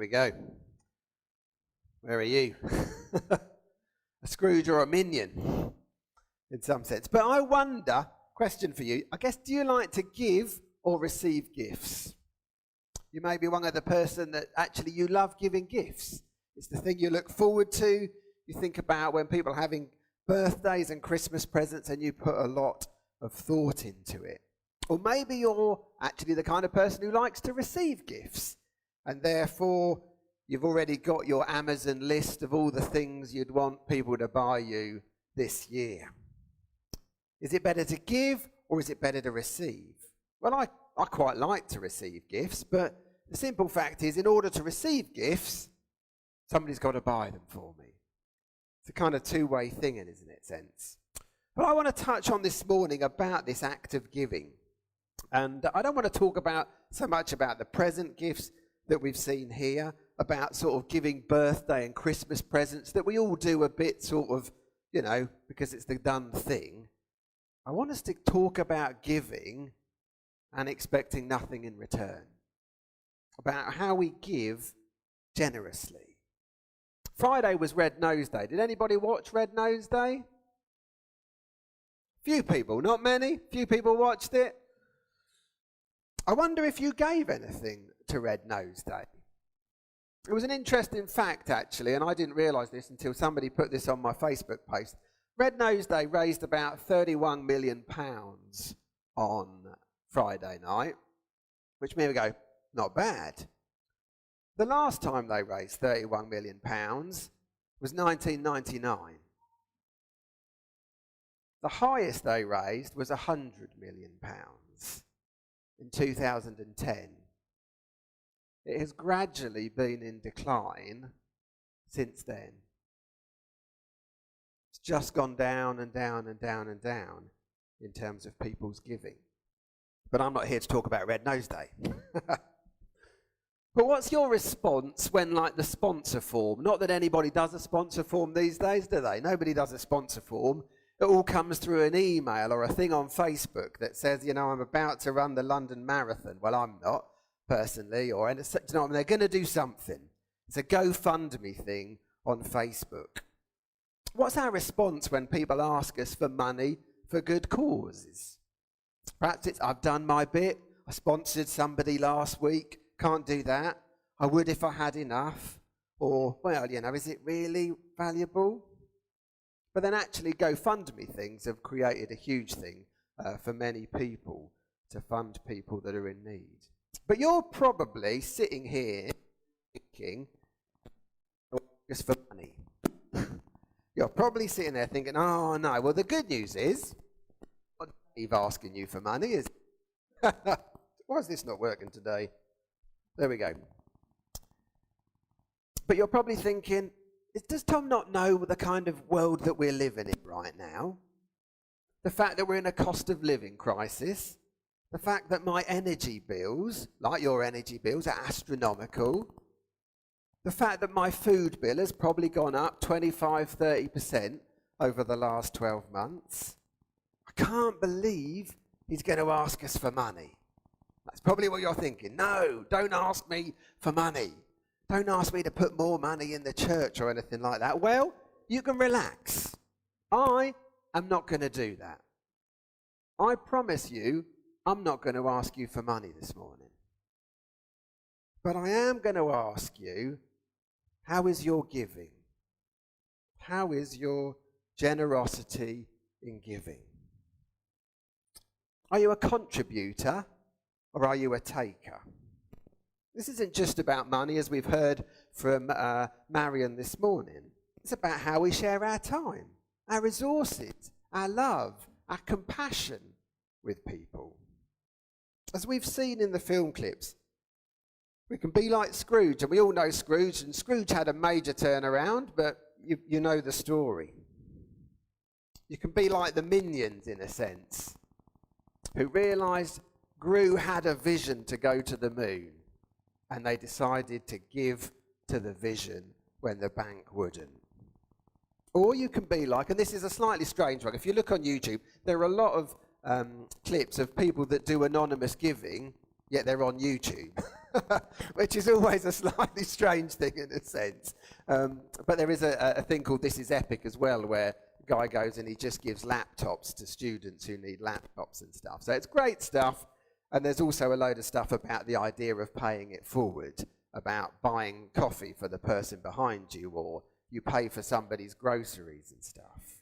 we go. Where are you? A Scrooge or a minion, in some sense. But I wonder, question for you, I guess, do you like to give or receive gifts? You may be one of the person that actually you love giving gifts. It's the thing you look forward to. You think about when people are having birthdays and Christmas presents and you put a lot of thought into it. Or maybe you're actually the kind of person who likes to receive gifts, and therefore you've already got your Amazon list of all the things you'd want people to buy you this year. Is it better to give or is it better to receive? Well, I quite like to receive gifts, but the simple fact is, in order to receive gifts, somebody's got to buy them for me. It's a kind of two-way thing, isn't it, sense? But I want to touch on this morning about this act of giving. And I don't want to talk about so much about the present gifts that we've seen here, about sort of giving birthday and Christmas presents that we all do a bit sort of, you know, because it's the done thing. I want us to talk about giving and expecting nothing in return. About how we give generously. Friday was Red Nose Day. Did anybody watch Red Nose Day? Few people, not many. Few people watched it. I wonder if you gave anything to Red Nose Day. It was an interesting fact, actually, and I didn't realise this until somebody put this on my Facebook post. Red Nose Day raised about £31 million on Friday night, which made me go, not bad. The last time they raised £31 million was 1999. The highest they raised was £100 million in 2010. It has gradually been in decline since then. It's just gone down and down and down and down in terms of people's giving. But I'm not here to talk about Red Nose Day. But what's your response when, like, the sponsor form? Not that anybody does a sponsor form these days, do they? Nobody does a sponsor form. It all comes through an email or a thing on Facebook that says, you know, I'm about to run the London Marathon. Well, I'm not, personally. Or, you know, they're going to do something. It's a GoFundMe thing on Facebook. What's our response when people ask us for money for good causes? Perhaps it's, I've done my bit. I sponsored somebody last week. Can't do that. I would if I had enough. Or, well, you know, is it really valuable? But then actually GoFundMe things have created a huge thing for many people to fund people that are in need. But you're probably sitting here thinking, just for money. You're probably sitting there thinking, oh no, well the good news is, not Dave asking you for money, is why is this not working today? There we go. But you're probably thinking, does Tom not know the kind of world that we're living in right now? The fact that we're in a cost of living crisis, the fact that my energy bills, like your energy bills, are astronomical, the fact that my food bill has probably gone up 25-30% over the last 12 months. I can't believe he's going to ask us for money. That's probably what you're thinking. No, don't ask me for money. Don't ask me to put more money in the church or anything like that. Well, you can relax. I am not going to do that. I promise you, I'm not going to ask you for money this morning. But I am going to ask you, how is your giving? How is your generosity in giving? Are you a contributor or are you a taker? This isn't just about money, as we've heard from Marion this morning. It's about how we share our time, our resources, our love, our compassion with people. As we've seen in the film clips, we can be like Scrooge, and we all know Scrooge, and Scrooge had a major turnaround, but you know the story. You can be like the minions, in a sense, who realised Gru had a vision to go to the moon, and they decided to give to the vision when the bank wouldn't. Or you can be like, and this is a slightly strange one, if you look on YouTube, there are a lot of clips of people that do anonymous giving, yet they're on YouTube. which is always a slightly strange thing in a sense. But there is a thing called This Is Epic as well, where a guy goes and he just gives laptops to students who need laptops and stuff. So it's great stuff. And there's also a load of stuff about the idea of paying it forward, about buying coffee for the person behind you, or you pay for somebody's groceries and stuff.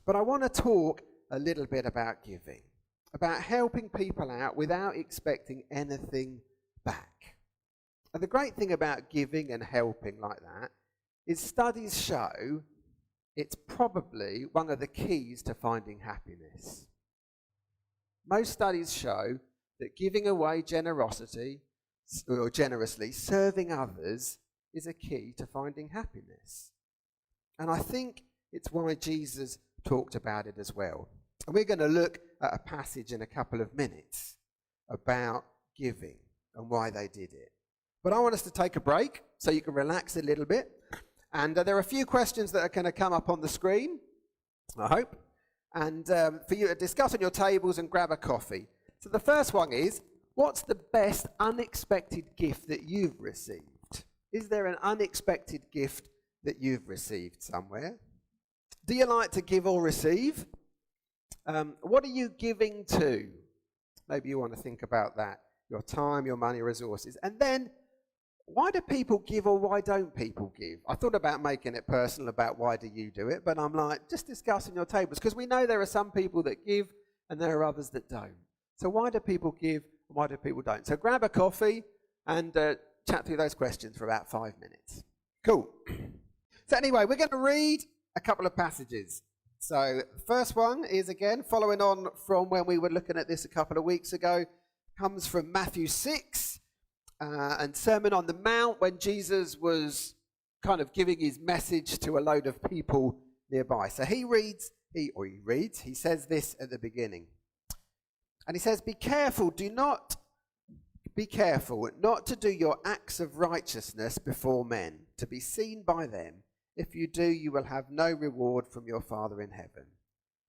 But I want to talk a little bit about giving, about helping people out without expecting anything back. And the great thing about giving and helping like that is studies show it's probably one of the keys to finding happiness. Most studies show that giving away generously, serving others, is a key to finding happiness. And I think it's why Jesus talked about it as well. And we're going to look at a passage in a couple of minutes about giving and why they did it. But I want us to take a break so you can relax a little bit. And there are a few questions that are going to come up on the screen, I hope, and for you to discuss on your tables and grab a coffee. So the first one is, what's the best unexpected gift that you've received? Is there an unexpected gift that you've received somewhere? Do you like to give or receive? What are you giving to? Maybe you want to think about that. Your time, your money, resources. And then, why do people give or why don't people give? I thought about making it personal about why do you do it, but I'm like, just discussing your tables, because we know there are some people that give and there are others that don't. So why do people give and why do people don't? So grab a coffee and chat through those questions for about 5 minutes. Cool. So anyway, we're going to read a couple of passages. So the first one is, again, following on from when we were looking at this a couple of weeks ago, comes from Matthew 6 and Sermon on the Mount, when Jesus was kind of giving his message to a load of people nearby. So he says this at the beginning. And he says, be careful not to do your acts of righteousness before men, to be seen by them. If you do, you will have no reward from your Father in heaven.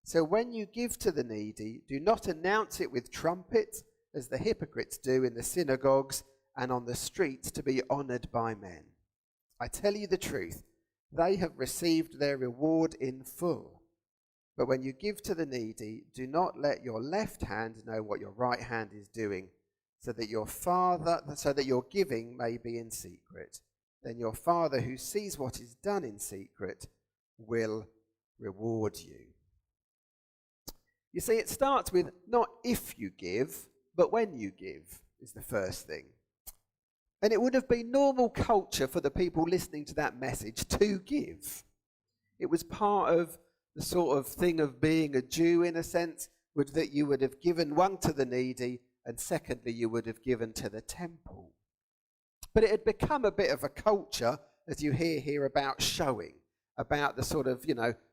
So when you give to the needy, do not announce it with trumpets, as the hypocrites do in the synagogues and on the streets, to be honoured by men. I tell you the truth, they have received their reward in full. But when you give to the needy, do not let your left hand know what your right hand is doing, so that your giving may be in secret. Then your Father who sees what is done in secret will reward you. You see, it starts with not if you give, but when you give is the first thing. And it would have been normal culture for the people listening to that message to give. It was part of the sort of thing of being a Jew, in a sense, that you would have given one to the needy, and secondly, you would have given to the temple. But it had become a bit of a culture, as you hear here, about showing, about the sort of,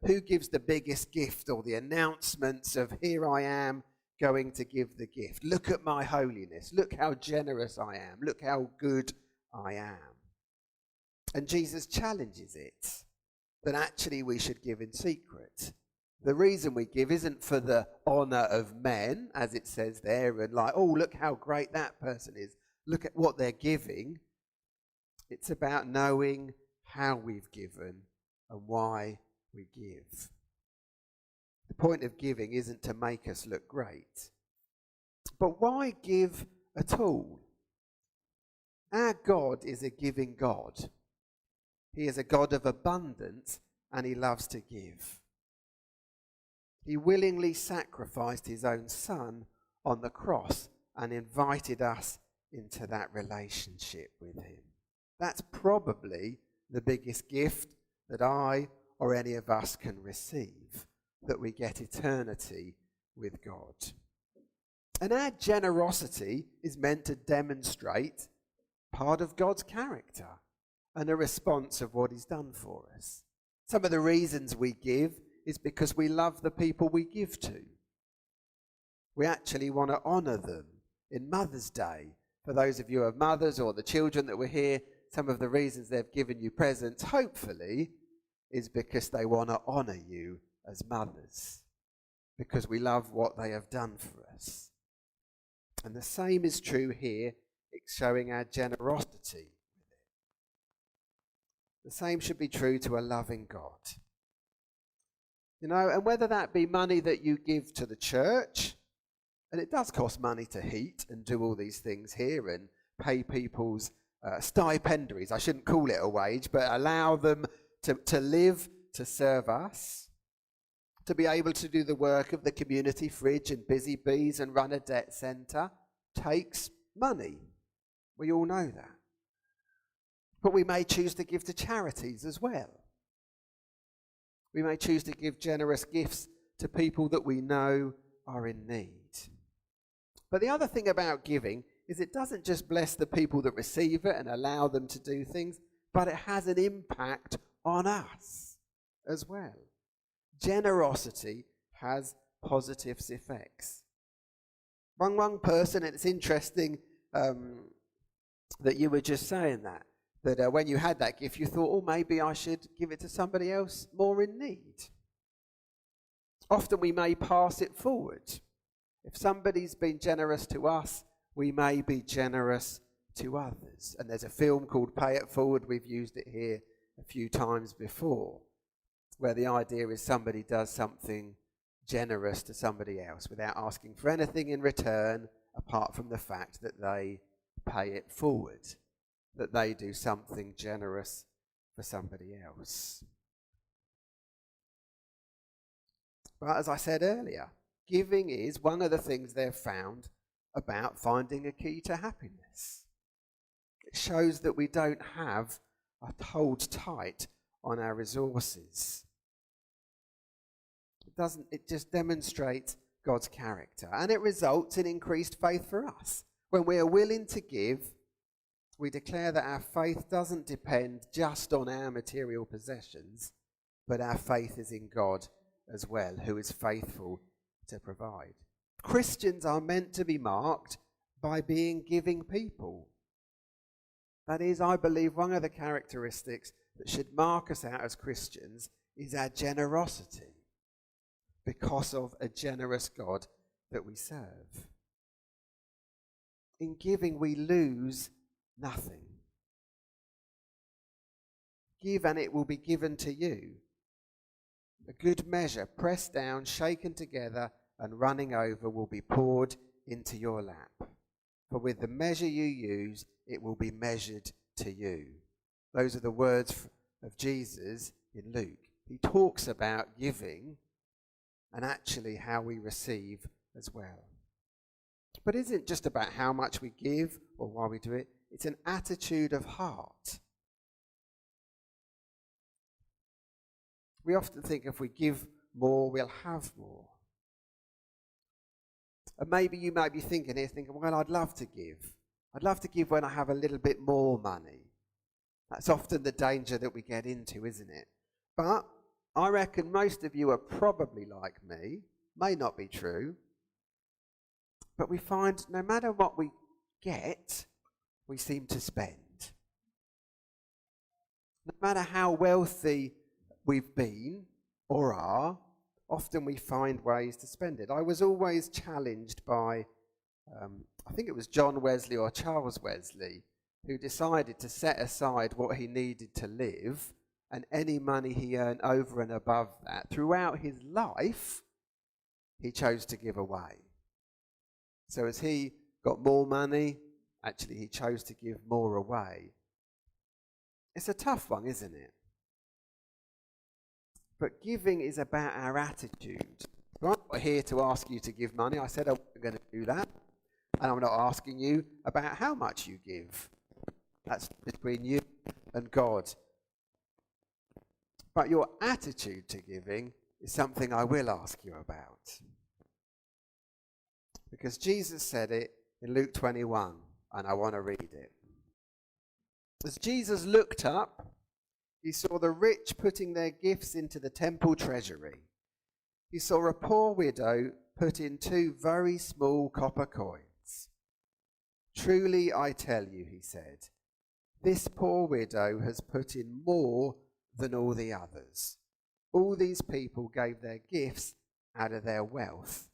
who gives the biggest gift, or the announcements of, here I am going to give the gift. Look at my holiness. Look how generous I am. Look how good I am. And Jesus challenges it, that actually we should give in secret. The reason we give isn't for the honour of men, as it says there, and like, oh, look how great that person is. Look at what they're giving. It's about knowing how we've given and why we give. The point of giving isn't to make us look great. But why give at all? Our God is a giving God. He is a God of abundance, and he loves to give. He willingly sacrificed his own Son on the cross and invited us into that relationship with him. That's probably the biggest gift that I or any of us can receive, that we get eternity with God. And our generosity is meant to demonstrate part of God's character and a response of what he's done for us. Some of the reasons we give is because we love the people we give to. We actually want to honour them. In Mother's Day, for those of you who are mothers or the children that were here, some of the reasons they've given you presents, hopefully, is because they want to honour you as mothers, because we love what they have done for us. And the same is true here, it's showing our generosity. The same should be true to a loving God. You know, and whether that be money that you give to the church, and it does cost money to heat and do all these things here and pay people's stipendiaries. I shouldn't call it a wage, but allow them to live, to serve us, to be able to do the work of the community fridge and busy bees and run a debt centre takes money. We all know that. But we may choose to give to charities as well. We may choose to give generous gifts to people that we know are in need. But the other thing about giving is it doesn't just bless the people that receive it and allow them to do things, but it has an impact on us as well. Generosity has positive effects. One person, and it's interesting that you were just saying that when you had that gift, you thought, oh, maybe I should give it to somebody else more in need. Often we may pass it forward. If somebody's been generous to us, we may be generous to others. And there's a film called Pay It Forward. We've used it here a few times before, where the idea is somebody does something generous to somebody else without asking for anything in return apart from the fact that they pay it forward, that they do something generous for somebody else. But as I said earlier, giving is one of the things they've found about finding a key to happiness. It shows that we don't have a hold tight on our resources. It just demonstrates God's character, and it results in increased faith for us. When we are willing to give, we declare that our faith doesn't depend just on our material possessions, but our faith is in God as well, who is faithful to provide. Christians are meant to be marked by being giving people. That is, I believe, one of the characteristics that should mark us out as Christians is our generosity, because of a generous God that we serve. In giving, we lose nothing. Give and it will be given to you. A good measure, pressed down, shaken together, and running over will be poured into your lap. For with the measure you use, it will be measured to you. Those are the words of Jesus in Luke. He talks about giving and actually how we receive as well. But it isn't just about how much we give or why we do it. It's an attitude of heart. We often think if we give more, we'll have more. And maybe you might be thinking, well, I'd love to give. I'd love to give when I have a little bit more money. That's often the danger that we get into, isn't it? But I reckon most of you are probably like me. May not be true. But we find no matter what we get, we seem to spend. No matter how wealthy we've been or are, often we find ways to spend it. I was always challenged by, I think it was John Wesley or Charles Wesley, who decided to set aside what he needed to live, and any money he earned over and above that, throughout his life, he chose to give away. So as he got more money, actually he chose to give more away. It's a tough one, isn't it? But giving is about our attitude. I'm not here to ask you to give money. I said I wasn't going to do that. And I'm not asking you about how much you give. That's between you and God. But your attitude to giving is something I will ask you about. Because Jesus said it in Luke 21, and I want to read it. As Jesus looked up, he saw the rich putting their gifts into the temple treasury. He saw a poor widow put in 2 very small copper coins. Truly, I tell you, he said, this poor widow has put in more than all the others. All these people gave their gifts out of their wealth,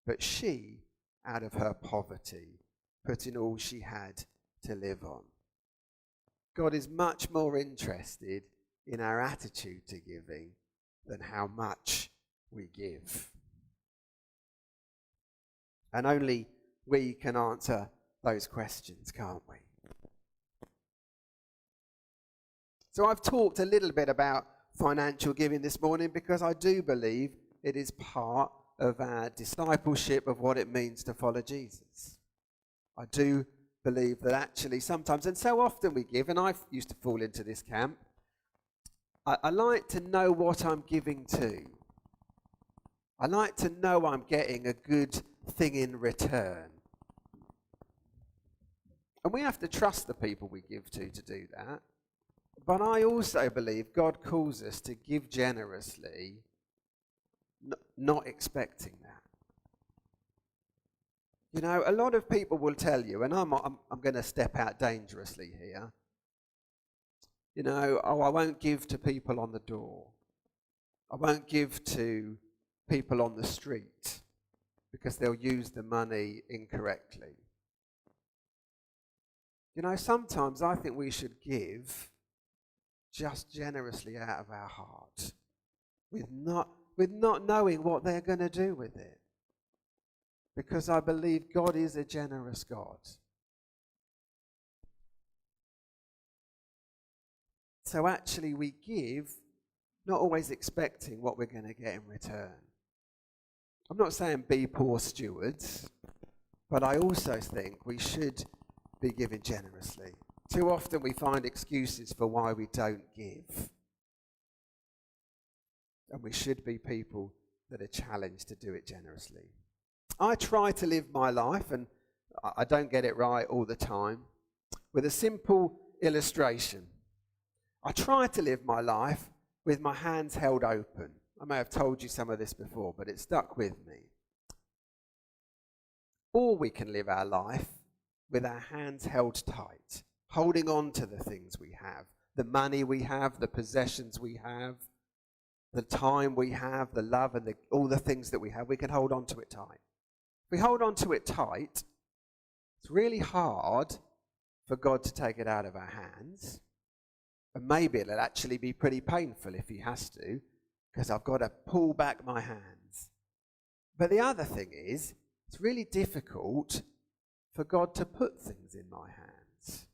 but she, out of her poverty, putting all she had to live on. God is much more interested in our attitude to giving than how much we give. And only we can answer those questions, can't we? So I've talked a little bit about financial giving this morning because I do believe it is part of our discipleship of what it means to follow Jesus. I do believe that actually sometimes, and so often we give, and I used to fall into this camp, I like to know what I'm giving to. I like to know I'm getting a good thing in return. And we have to trust the people we give to do that. But I also believe God calls us to give generously, not expecting that. You know, a lot of people will tell you, and I'm going to step out dangerously here, you know, oh, I won't give to people on the door. I won't give to people on the street because they'll use the money incorrectly. You know, sometimes I think we should give just generously out of our heart, with not knowing what they're going to do with it. Because I believe God is a generous God. So actually we give, not always expecting what we're going to get in return. I'm not saying be poor stewards, but I also think we should be giving generously. Too often we find excuses for why we don't give. And we should be people that are challenged to do it generously. I try to live my life, and I don't get it right all the time, with a simple illustration. I try to live my life with my hands held open. I may have told you some of this before, but it stuck with me. Or we can live our life with our hands held tight, holding on to the things we have, the money we have, the possessions we have, the time we have, the love, and all the things that we have. We can hold on to it tight. If we hold on to it tight, it's really hard for God to take it out of our hands. And maybe it'll actually be pretty painful if he has to, because I've got to pull back my hands. But the other thing is, it's really difficult for God to put things in my hands.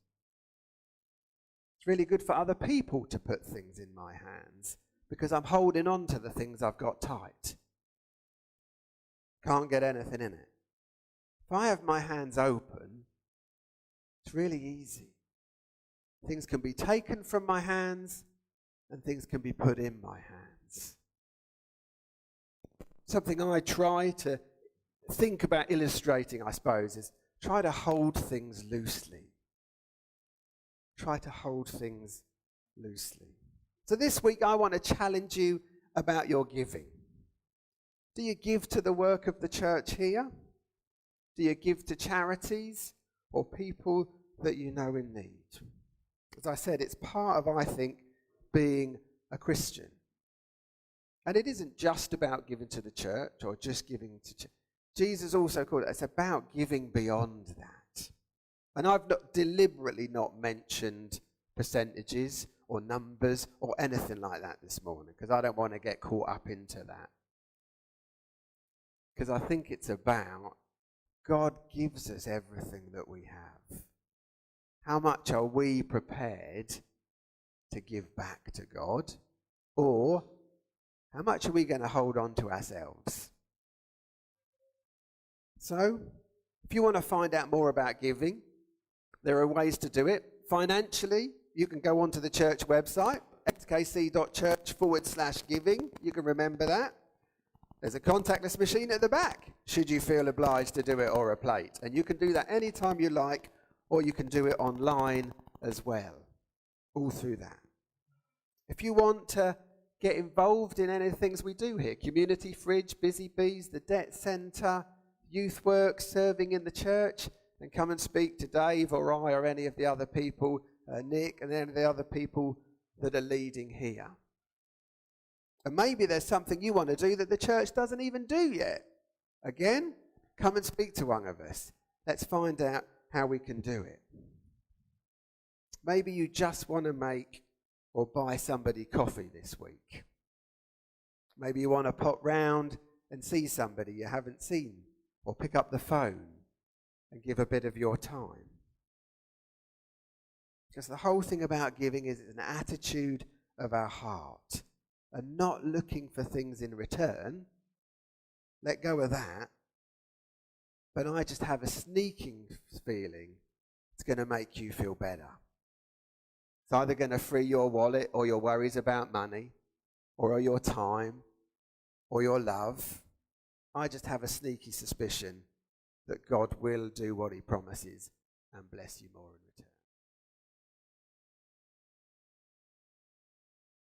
It's really good for other people to put things in my hands, because I'm holding on to the things I've got tight. Can't get anything in it. If I have my hands open, it's really easy. Things can be taken from my hands and things can be put in my hands. Something I try to think about illustrating, I suppose, is try to hold things loosely. Try to hold things loosely. So this week I want to challenge you about your giving. Do you give to the work of the church here? Do you give to charities or people that you know in need? As I said, it's part of, I think, being a Christian. And it isn't just about giving to the church or just giving to church. Jesus also called it, it's about giving beyond that. And I've deliberately not mentioned percentages or numbers or anything like that this morning, because I don't want to get caught up into that. Because I think it's about God gives us everything that we have. How much are we prepared to give back to God? Or how much are we going to hold on to ourselves? So, if you want to find out more about giving, there are ways to do it. Financially, you can go onto the church website, xkc.church/giving. You can remember that. There's a contactless machine at the back, should you feel obliged to do it, or a plate. And you can do that anytime you like, or you can do it online as well. All through that. If you want to get involved in any things we do here, Community Fridge, Busy Bees, the Debt Centre, Youth Work, serving in the church, then come and speak to Dave or I or any of the other people, Nick and any of the other people that are leading here. And maybe there's something you want to do that the church doesn't even do yet. Again, Come and speak to one of us. Let's find out how we can do it. Maybe you just want to make or buy somebody coffee this week. Maybe you want to pop round and see somebody you haven't seen, or pick up the phone and give a bit of your time. Because the whole thing about giving is it's an attitude of our heart and not looking for things in return. Let go of that. But I just have a sneaking feeling it's going to make you feel better. It's either going to free your wallet or your worries about money or your time or your love. I just have a sneaky suspicion that God will do what he promises and bless you more in return.